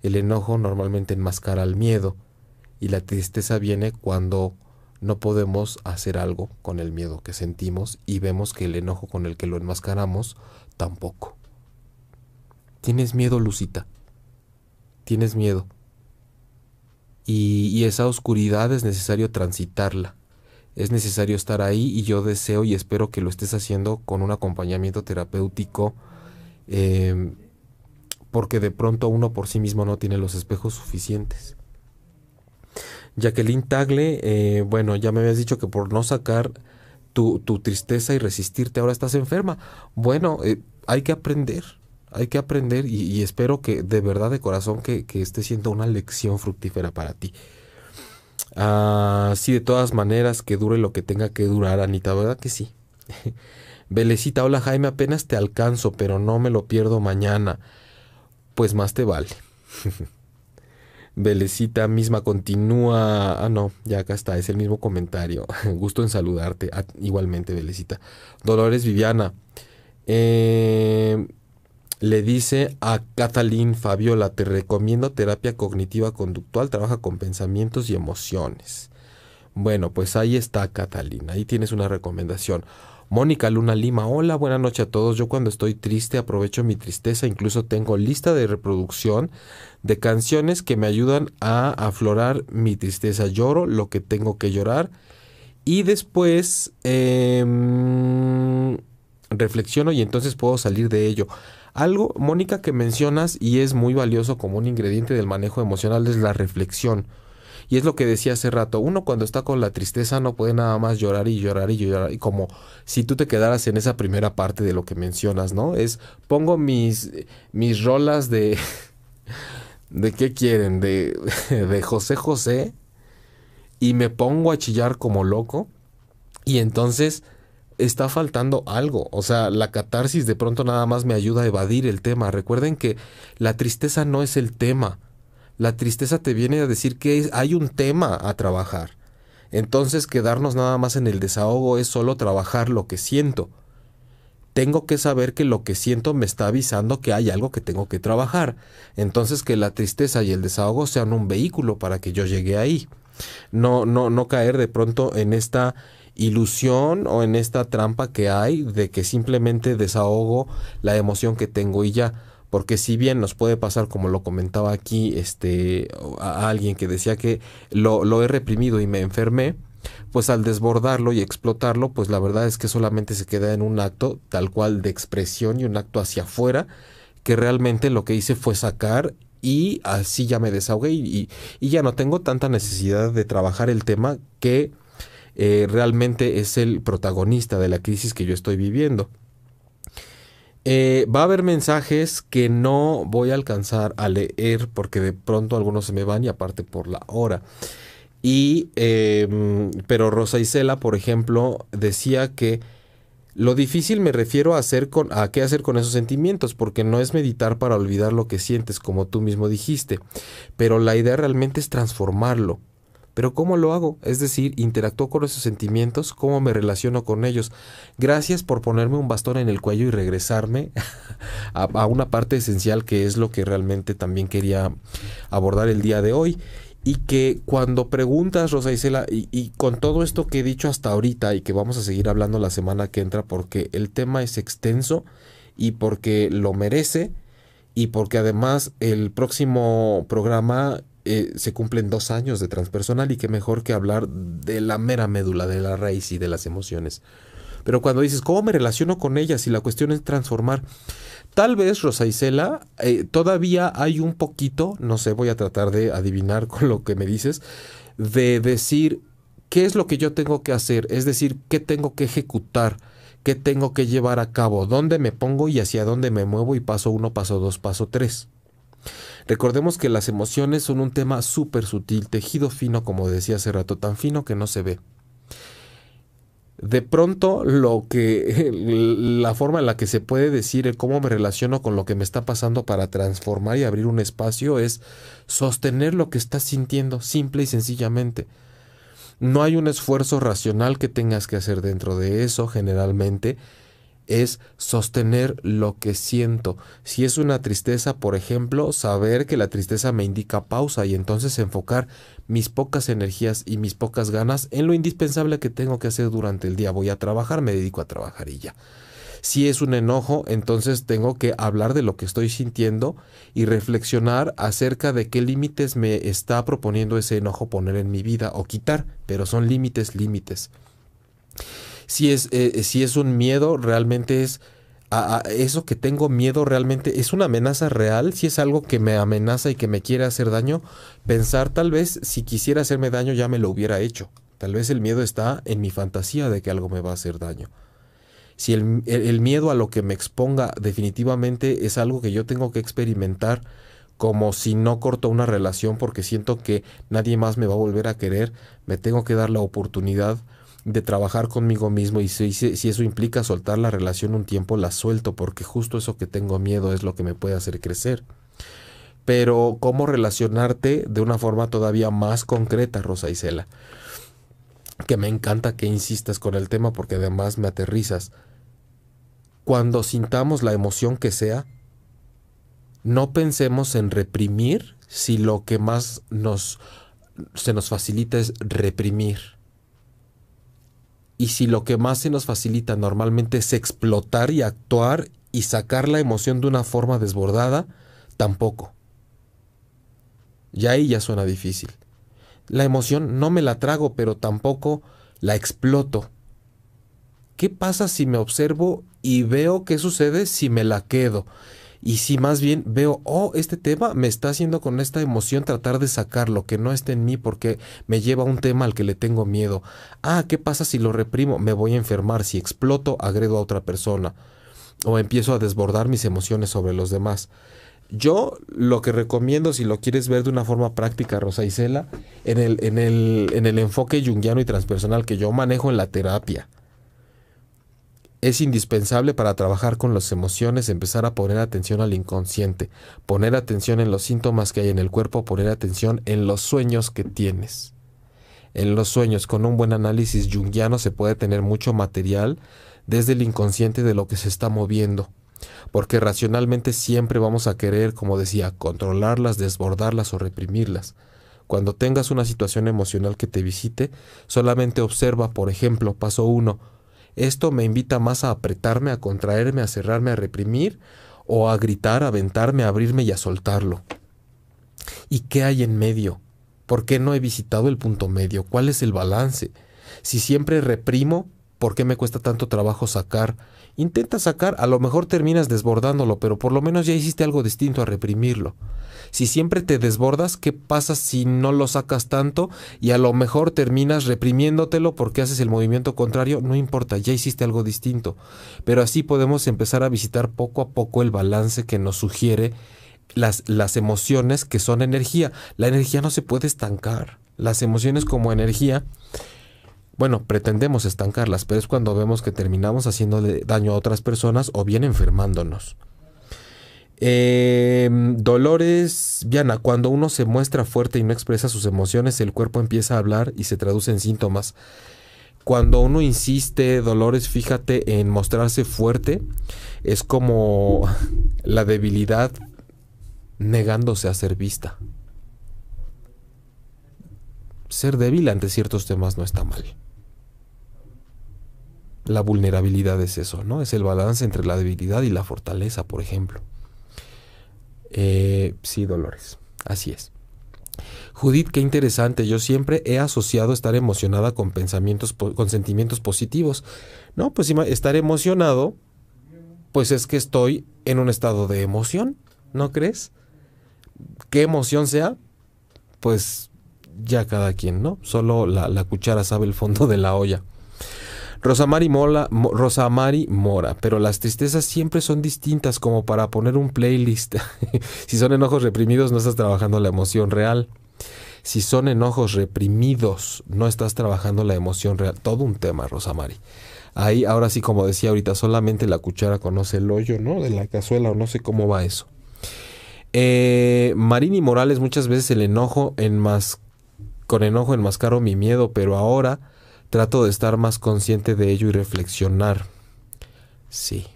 El enojo normalmente enmascara al miedo y la tristeza viene cuando no podemos hacer algo con el miedo que sentimos y vemos que el enojo con el que lo enmascaramos tampoco. ¿Tienes miedo, Lucita? ¿Tienes miedo? Y esa oscuridad es necesario transitarla. Es necesario estar ahí y yo deseo y espero que lo estés haciendo con un acompañamiento terapéutico, porque de pronto uno por sí mismo no tiene los espejos suficientes. Jacqueline Tagle, bueno, ya me habías dicho que por no sacar tu tristeza y resistirte ahora estás enferma. Bueno, hay que aprender y espero que de verdad de corazón que esté siendo una lección fructífera para ti. Sí, de todas maneras, que dure lo que tenga que durar, Anita, ¿verdad que sí? Belecita, hola Jaime, apenas te alcanzo, pero no me lo pierdo mañana. Pues más te vale. Belecita misma continúa. Ah, no, ya acá está, es el mismo comentario. Gusto en saludarte. Igualmente, Belecita. Dolores Viviana. Le dice a Kathleen Fabiola, te recomiendo terapia cognitiva conductual, trabaja con pensamientos y emociones. Bueno, pues ahí está, Kathleen, ahí tienes una recomendación. Mónica Luna Lima, hola, buenas noches a todos. Yo cuando estoy triste aprovecho mi tristeza, incluso tengo lista de reproducción de canciones que me ayudan a aflorar mi tristeza. Lloro lo que tengo que llorar y después reflexiono y entonces puedo salir de ello. Algo, Mónica, que mencionas y es muy valioso como un ingrediente del manejo emocional es la reflexión. Y es lo que decía hace rato, uno cuando está con la tristeza no puede nada más llorar y llorar y llorar, y como si tú te quedaras en esa primera parte de lo que mencionas, ¿no? Es, pongo mis rolas de... ¿De qué quieren? De José José y me pongo a chillar como loco y entonces está faltando algo. O sea, la catarsis de pronto nada más me ayuda a evadir el tema. Recuerden que la tristeza no es el tema. La tristeza te viene a decir que hay un tema a trabajar. Entonces quedarnos nada más en el desahogo es solo trabajar lo que siento. Tengo que saber que lo que siento me está avisando que hay algo que tengo que trabajar. Entonces que la tristeza y el desahogo sean un vehículo para que yo llegue ahí. No caer de pronto en esta ilusión o en esta trampa que hay de que simplemente desahogo la emoción que tengo y ya. Porque si bien nos puede pasar, como lo comentaba aquí, a alguien que decía que lo he reprimido y me enfermé, pues al desbordarlo y explotarlo, pues la verdad es que solamente se queda en un acto tal cual de expresión y un acto hacia afuera, que realmente lo que hice fue sacar y así ya me desahogué y ya no tengo tanta necesidad de trabajar el tema que realmente es el protagonista de la crisis que yo estoy viviendo. Va a haber mensajes que no voy a alcanzar a leer porque de pronto algunos se me van y aparte por la hora. Pero Rosa Isela, por ejemplo, decía que lo difícil me refiero a qué hacer con esos sentimientos, porque no es meditar para olvidar lo que sientes, como tú mismo dijiste, pero la idea realmente es transformarlo. Pero ¿cómo lo hago? Es decir, interactúo con esos sentimientos, ¿cómo me relaciono con ellos? Gracias por ponerme un bastón en el cuello y regresarme a una parte esencial que es lo que realmente también quería abordar el día de hoy. Y que cuando preguntas, Rosa Isela, y con todo esto que he dicho hasta ahorita y que vamos a seguir hablando la semana que entra porque el tema es extenso y porque lo merece y porque además el próximo programa se cumplen 2 años de transpersonal y qué mejor que hablar de la mera médula, de la raíz y de las emociones. Pero cuando dices, ¿cómo me relaciono con ellas? Y la cuestión es transformar. Tal vez, Rosa Isela, todavía hay un poquito, no sé, voy a tratar de adivinar con lo que me dices, de decir qué es lo que yo tengo que hacer, es decir, qué tengo que ejecutar, qué tengo que llevar a cabo, dónde me pongo y hacia dónde me muevo y paso 1, paso 2, paso 3. Recordemos que las emociones son un tema súper sutil, tejido fino, como decía hace rato, tan fino que no se ve. De pronto la forma en la que se puede decir el cómo me relaciono con lo que me está pasando para transformar y abrir un espacio es sostener lo que estás sintiendo, simple y sencillamente. No hay un esfuerzo racional que tengas que hacer dentro de eso, generalmente es sostener lo que siento. Si es una tristeza, por ejemplo, saber que la tristeza me indica pausa y entonces enfocar mis pocas energías y mis pocas ganas en lo indispensable que tengo que hacer durante el día. Voy a trabajar, me dedico a trabajar y ya. Si es un enojo, entonces tengo que hablar de lo que estoy sintiendo y reflexionar acerca de qué límites me está proponiendo ese enojo poner en mi vida o quitar, pero son límites. Si es un miedo, realmente es a eso que tengo miedo, realmente es una amenaza real. Si es algo que me amenaza y que me quiere hacer daño, pensar tal vez si quisiera hacerme daño ya me lo hubiera hecho. Tal vez el miedo está en mi fantasía de que algo me va a hacer daño. Si el miedo a lo que me exponga definitivamente es algo que yo tengo que experimentar, como si no corto una relación porque siento que nadie más me va a volver a querer, me tengo que dar la oportunidad de trabajar conmigo mismo y si eso implica soltar la relación un tiempo, la suelto porque justo eso que tengo miedo es lo que me puede hacer crecer. Pero ¿cómo relacionarte de una forma todavía más concreta, Rosa Isela? Que me encanta que insistas con el tema porque además me aterrizas. Cuando sintamos la emoción que sea, no pensemos en reprimir si lo que más se nos facilita es reprimir. Y si lo que más se nos facilita normalmente es explotar y actuar y sacar la emoción de una forma desbordada, tampoco. Ya ahí ya suena difícil. La emoción no me la trago, pero tampoco la exploto. ¿Qué pasa si me observo y veo qué sucede si me la quedo? Y si más bien veo, este tema me está haciendo con esta emoción tratar de sacar lo que no está en mí porque me lleva a un tema al que le tengo miedo. ¿Qué pasa si lo reprimo? Me voy a enfermar. Si exploto, agredo a otra persona. O empiezo a desbordar mis emociones sobre los demás. Yo lo que recomiendo, si lo quieres ver de una forma práctica, Rosa Isela, en el enfoque junguiano y transpersonal que yo manejo en la terapia, es indispensable para trabajar con las emociones empezar a poner atención al inconsciente, poner atención en los síntomas que hay en el cuerpo, poner atención en los sueños que tienes. En los sueños, con un buen análisis junguiano, se puede tener mucho material desde el inconsciente de lo que se está moviendo. Porque racionalmente siempre vamos a querer, como decía, controlarlas, desbordarlas o reprimirlas. Cuando tengas una situación emocional que te visite, solamente observa, por ejemplo, paso 1, ¿esto me invita más a apretarme, a contraerme, a cerrarme, a reprimir, o a gritar, a aventarme, a abrirme y a soltarlo? ¿Y qué hay en medio? ¿Por qué no he visitado el punto medio? ¿Cuál es el balance? Si siempre reprimo, ¿por qué me cuesta tanto trabajo sacar? Intenta sacar, a lo mejor terminas desbordándolo, pero por lo menos ya hiciste algo distinto a reprimirlo. Si siempre te desbordas, ¿qué pasa si no lo sacas tanto y a lo mejor terminas reprimiéndotelo porque haces el movimiento contrario? No importa, ya hiciste algo distinto. Pero así podemos empezar a visitar poco a poco el balance que nos sugiere las emociones, que son energía. La energía no se puede estancar. Las emociones como energía, bueno, pretendemos estancarlas, pero es cuando vemos que terminamos haciéndole daño a otras personas o bien enfermándonos. Dolores, Viana, cuando uno se muestra fuerte y no expresa sus emociones, el cuerpo empieza a hablar y se traduce en síntomas. Cuando uno insiste, Dolores, fíjate, en mostrarse fuerte, es como la debilidad negándose a ser vista. Ser débil ante ciertos temas no está mal. La vulnerabilidad es eso, ¿no? Es el balance entre la debilidad y la fortaleza, por ejemplo. Sí, Dolores, así es. Judith, qué interesante. Yo siempre he asociado estar emocionada con con sentimientos positivos. No, pues estar emocionado, pues es que estoy en un estado de emoción, ¿no crees? ¿Qué emoción sea? Pues ya cada quien, ¿no? Solo la cuchara sabe el fondo de la olla. Rosa Mari Mora, pero las tristezas siempre son distintas, como para poner un playlist. Si son enojos reprimidos, no estás trabajando la emoción real. Si son enojos reprimidos, no estás trabajando la emoción real. Todo un tema, Rosa Mari. Ahí, ahora sí, como decía ahorita, solamente la cuchara conoce el hoyo, ¿no? De la cazuela, o no sé cómo va eso. Marini Morales, muchas veces con enojo enmascaro mi miedo, pero ahora trato de estar más consciente de ello y reflexionar. Sí.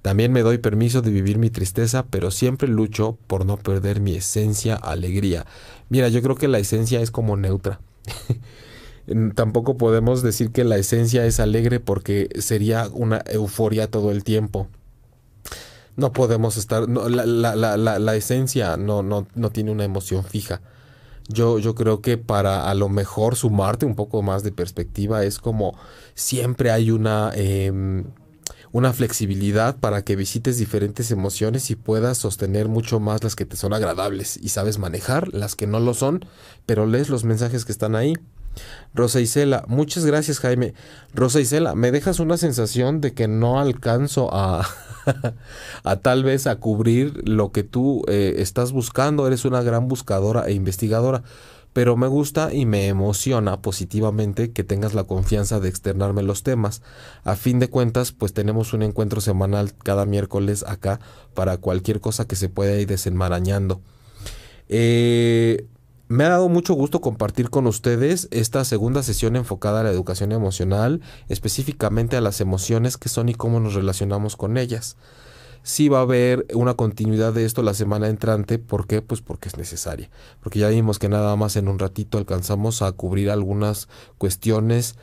También me doy permiso de vivir mi tristeza, pero siempre lucho por no perder mi esencia, alegría. Mira, yo creo que la esencia es como neutra. Tampoco podemos decir que la esencia es alegre porque sería una euforia todo el tiempo. No podemos estar... No, la esencia no tiene una emoción fija. Yo creo que para a lo mejor sumarte un poco más de perspectiva es como siempre hay una flexibilidad para que visites diferentes emociones y puedas sostener mucho más las que te son agradables y sabes manejar las que no lo son, pero lees los mensajes que están ahí. Rosa Isela, muchas gracias, Jaime. Rosa Isela, me dejas una sensación de que no alcanzo a tal vez a cubrir lo que tú estás buscando. Eres una gran buscadora e investigadora, pero me gusta y me emociona positivamente que tengas la confianza de externarme los temas. A fin de cuentas, pues tenemos un encuentro semanal cada miércoles acá para cualquier cosa que se pueda ir desenmarañando. Me ha dado mucho gusto compartir con ustedes esta segunda sesión enfocada a la educación emocional, específicamente a las emociones que son y cómo nos relacionamos con ellas. Sí va a haber una continuidad de esto la semana entrante. ¿Por qué? Pues porque es necesaria. Porque ya vimos que nada más en un ratito alcanzamos a cubrir algunas cuestiones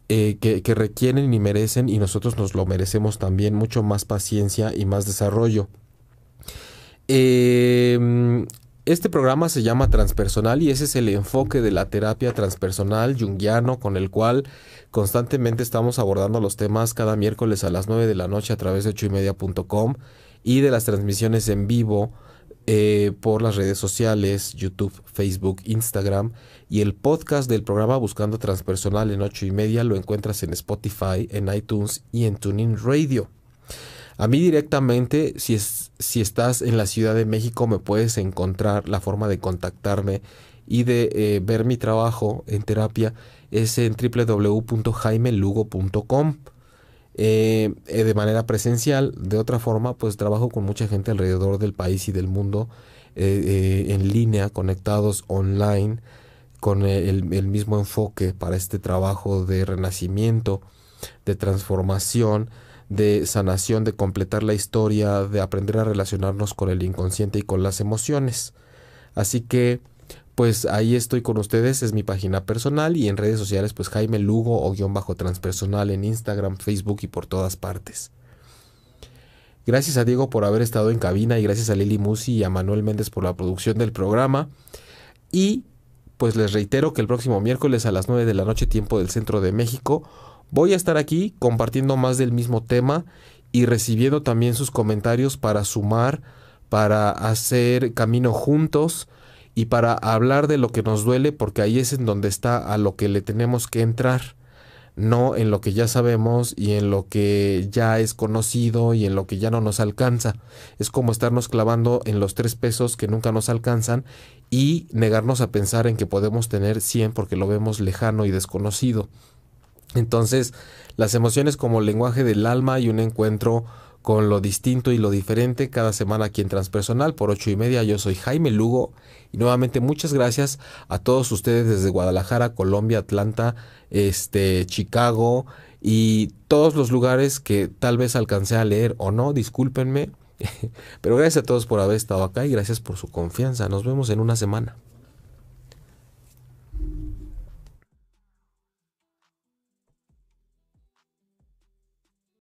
que requieren y merecen, y nosotros nos lo merecemos también, mucho más paciencia y más desarrollo. Este programa se llama Transpersonal y ese es el enfoque de la terapia transpersonal junguiano, con el cual constantemente estamos abordando los temas cada miércoles a las 9 de la noche a través de 8ymedia.com y de las transmisiones en vivo por las redes sociales, YouTube, Facebook, Instagram, y el podcast del programa Buscando Transpersonal en 8ymedia lo encuentras en Spotify, en iTunes y en TuneIn Radio. A mí directamente, si estás en la Ciudad de México, me puedes encontrar. La forma de contactarme y de ver mi trabajo en terapia es en www.jaimelugo.com. De manera presencial. De otra forma, pues trabajo con mucha gente alrededor del país y del mundo, en línea, conectados online, con el mismo enfoque para este trabajo de renacimiento, de transformación, de sanación, de completar la historia, de aprender a relacionarnos con el inconsciente y con las emociones. Así que, pues ahí estoy con ustedes, es mi página personal, y en redes sociales, pues Jaime Lugo o _transpersonal en Instagram, Facebook y por todas partes. Gracias a Diego por haber estado en cabina, y gracias a Lili Musi y a Manuel Méndez por la producción del programa. Y pues les reitero que el próximo miércoles a las 9 de la noche, tiempo del Centro de México, voy a estar aquí compartiendo más del mismo tema y recibiendo también sus comentarios para sumar, para hacer camino juntos y para hablar de lo que nos duele, porque ahí es en donde está a lo que le tenemos que entrar, no en lo que ya sabemos y en lo que ya es conocido y en lo que ya no nos alcanza. Es como estarnos clavando en los 3 pesos que nunca nos alcanzan y negarnos a pensar en que podemos tener 100 porque lo vemos lejano y desconocido. Entonces, las emociones como lenguaje del alma y un encuentro con lo distinto y lo diferente cada semana aquí en Transpersonal por 8:30. Yo soy Jaime Lugo y nuevamente muchas gracias a todos ustedes desde Guadalajara, Colombia, Atlanta, Chicago y todos los lugares que tal vez alcancé a leer o no, discúlpenme, pero gracias a todos por haber estado acá y gracias por su confianza. Nos vemos en una semana.